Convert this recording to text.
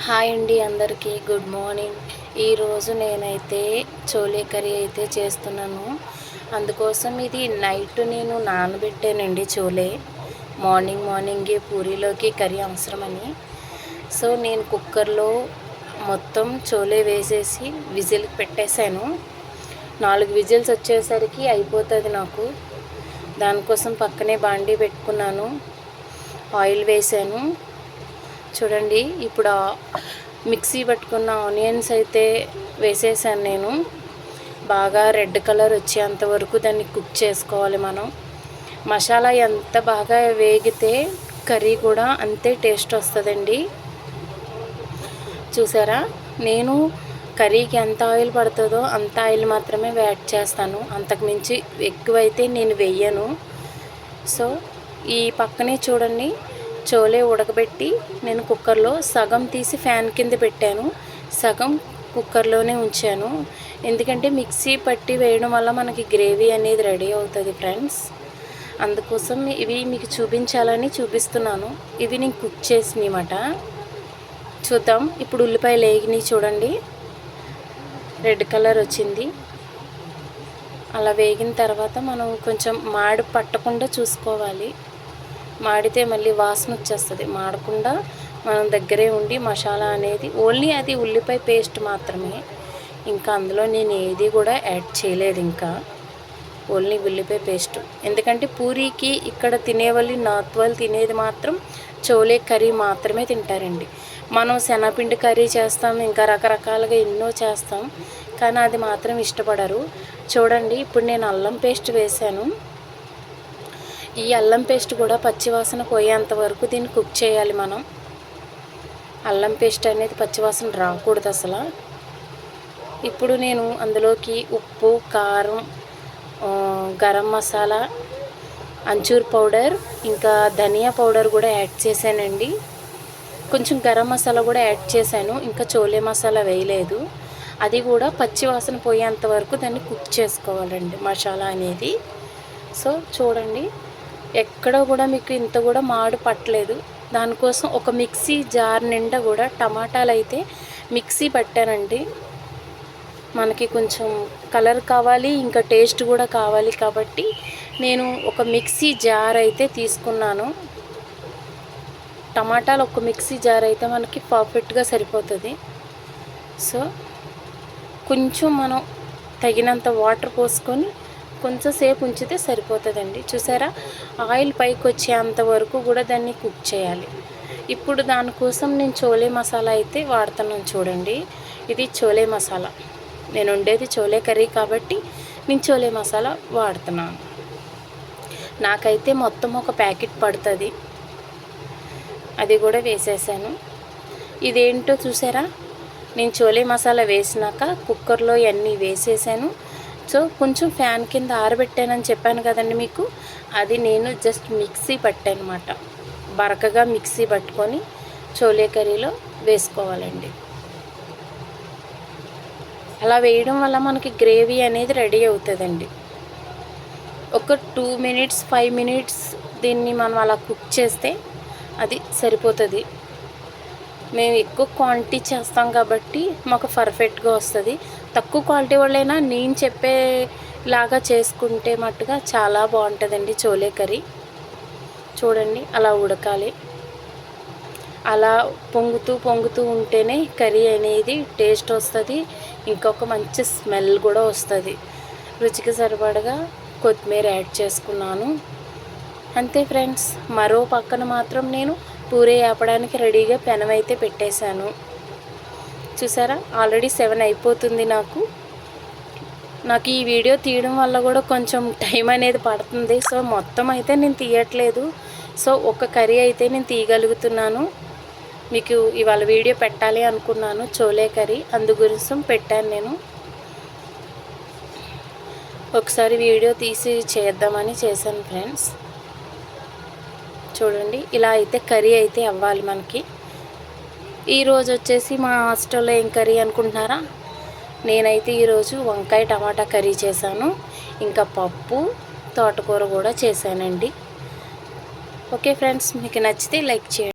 Hi అండి, అందరికీ good morning. ఈరోజు నేనైతే చోలే కర్రీ అయితే చేస్తున్నాను. అందుకోసం ఇది నైట్ నేను నానబెట్టానండి చోలే. మార్నింగే పూరీలోకి కర్రీ అవసరమని. సో నేను కుక్కర్లో మొత్తం చోలే వేసేసి విజిల్కి పెట్టేశాను. 4 విజిల్స్ వచ్చేసరికి అయిపోతుంది నాకు. దానికోసం పక్కనే బాండీ పెట్టుకున్నాను, ఆయిల్ వేసాను. చూడండి, ఇప్పుడు మిక్సీ పట్టుకున్న ఆనియన్స్ అయితే వేసేసాను నేను. బాగా రెడ్ కలర్ వచ్చేంత వరకు దాన్ని కుక్ చేసుకోవాలి మనం. మసాలా ఎంత బాగా వేగితే కర్రీ కూడా అంతే టేస్ట్ వస్తుందండి. చూసారా, నేను కర్రీకి ఎంత ఆయిల్ పడుతుందో అంత ఆయిల్ మాత్రమే యాడ్ చేస్తాను, అంతకుమించి ఎక్కువైతే నేను వెయ్యను. సో ఈ పక్కనే చూడండి, చోలే ఉడకబెట్టి నేను కుక్కర్లో సగం తీసి ఫ్యాన్ కింద పెట్టాను, సగం కుక్కర్లోనే ఉంచాను. ఎందుకంటే మిక్సీ పట్టి వేయడం వల్ల మనకి గ్రేవీ అనేది రెడీ అవుతుంది ఫ్రెండ్స్. అందుకోసం ఇవి మీకు చూపించాలని చూపిస్తున్నాను. ఇవి నేను కుక్ చేసినమాట. చూద్దాం. ఇప్పుడు ఉల్లిపాయలు వేగినాయి చూడండి, రెడ్ కలర్ వచ్చింది. అలా వేగిన తర్వాత మనం కొంచెం మాడి పట్టకుండా చూసుకోవాలి. మాడితే మళ్ళీ వాసన వచ్చేస్తుంది. మాడకుండా మనం దగ్గరే ఉండి మసాలా అనేది ఓన్లీ అది ఉల్లిపాయ పేస్ట్ మాత్రమే, ఇంకా అందులో నేను ఏది కూడా యాడ్ చేయలేదు. ఇంకా ఓన్లీ ఉల్లిపాయ పేస్ట్. ఎందుకంటే పూరీకి ఇక్కడ తినేవాళ్ళు, నార్త్ వాళ్ళు తినేది మాత్రం చోలే కర్రీ మాత్రమే తింటారండి. మనం శనగపిండి కర్రీ చేస్తాం, ఇంకా రకరకాలుగా ఎన్నో చేస్తాం, కానీ అది మాత్రం ఇష్టపడరు. చూడండి, ఇప్పుడు నేను అల్లం పేస్ట్ వేసాను. ఈ అల్లం పేస్ట్ కూడా పచ్చివాసన పోయేంత వరకు దీన్ని కుక్ చేయాలి మనం. అల్లం పేస్ట్ అనేది పచ్చివాసన రాకూడదు అసలు. ఇప్పుడు నేను అందులోకి ఉప్పు, కారం, గరం మసాలా, అంచూర్ పౌడర్, ఇంకా ధనియా పౌడర్ కూడా యాడ్ చేశానండి. కొంచెం గరం మసాలా కూడా యాడ్ చేశాను, ఇంకా చోలే మసాలా వేయలేదు. అది కూడా పచ్చివాసన పోయేంత వరకు దాన్ని కుక్ చేసుకోవాలండి మసాలా అనేది. సో చూడండి, ఎక్కడ కూడా మీకు ఇంత కూడా మాడు పట్టలేదు. దానికోసం ఒక మిక్సీ జార్ నిండా కూడా టమాటాలు అయితే మిక్సీ పట్టానండి. మనకి కొంచెం కలర్ కావాలి, ఇంకా టేస్ట్ కూడా కావాలి కాబట్టి నేను ఒక మిక్సీ జార్ అయితే తీసుకున్నాను. టమాటాలు ఒక మిక్సీ జార్ అయితే మనకి పర్ఫెక్ట్గా సరిపోతుంది. సో కొంచెం మనం తగినంత వాటర్ పోసుకొని కొంచెం సేపు ఉంచితే సరిపోతుందండి. చూసారా, ఆయిల్ పైకి వచ్చేంత వరకు కూడా దాన్ని కుక్ చేయాలి. ఇప్పుడు దానికోసం నేను చోలే మసాలా అయితే వాడుతున్నాను. చూడండి, ఇది చోలే మసాలా. నేను వండేది చోలే కర్రీ కాబట్టి నేను చోలే మసాలా వాడుతున్నాను. నాకైతే మొత్తం ఒక ప్యాకెట్ పడుతుంది. అది కూడా వేసేసాను. ఇదేంటో చూసారా, నేను చోలే మసాలా వేసినాక కుక్కర్లో అన్నీ వేసేసాను. సో కొంచెం ఫ్యాన్ కింద ఆరబెట్టానని చెప్పాను కదండి మీకు, అది నేను జస్ట్ మిక్సీ పట్టానమాట. బరకగా మిక్సీ పట్టుకొని చోలే కర్రీలో వేసుకోవాలండి. అలా వేయడం వల్ల మనకి గ్రేవీ అనేది రెడీ అవుతుందండి. ఒక 2 మినిట్స్ 5 మినిట్స్ దీన్ని మనం అలా కుక్ చేస్తే అది సరిపోతుంది. మేము ఎక్కువ క్వాంటిటీ చేస్తాం కాబట్టి మాకు పర్ఫెక్ట్గా వస్తుంది. తక్కువ క్వాలిటీ వాళ్ళైనా నేను చెప్పేలాగా చేసుకుంటే మట్టుగా చాలా బాగుంటుందండి చోలే కర్రీ. చూడండి, అలా ఉడకాలి. అలా పొంగుతూ ఉంటేనే కర్రీ అనేది టేస్ట్ వస్తుంది, ఇంకొక మంచి స్మెల్ కూడా వస్తుంది. రుచికి సరిపడగా కొత్తిమీర యాడ్ చేసుకున్నాను. అంతే ఫ్రెండ్స్. మరో పక్కన మాత్రం నేను పూరీ వేపడానికి రెడీగా పెనం అయితే పెట్టేశాను. చూసారా, ఆల్రెడీ 7 అయిపోతుంది. నాకు ఈ వీడియో తీయడం వల్ల కూడా కొంచెం టైం అనేది పడుతుంది. సో మొత్తం అయితే నేను తీయట్లేదు. సో ఒక కర్రీ అయితే నేను తీయగలుగుతున్నాను. మీకు ఇవాళ వీడియో పెట్టాలి అనుకున్నాను, చోలే కర్రీ, అందుగురించి పెట్టాను నేను. ఒకసారి వీడియో తీసి చేద్దామని చేశాను ఫ్రెండ్స్. చూడండి, ఇలా అయితే కర్రీ అయితే అవ్వాలి మనకి. ఈరోజు వచ్చేసి మా హాస్టల్లో ఏం కర్రీ అనుకుంటున్నారా, నేనైతే ఈరోజు వంకాయ టమాటా కర్రీ చేశాను, ఇంకా పప్పు, తోటకూర కూడా చేశానండి. ఓకే ఫ్రెండ్స్, మీకు నచ్చితే లైక్ చేయండి.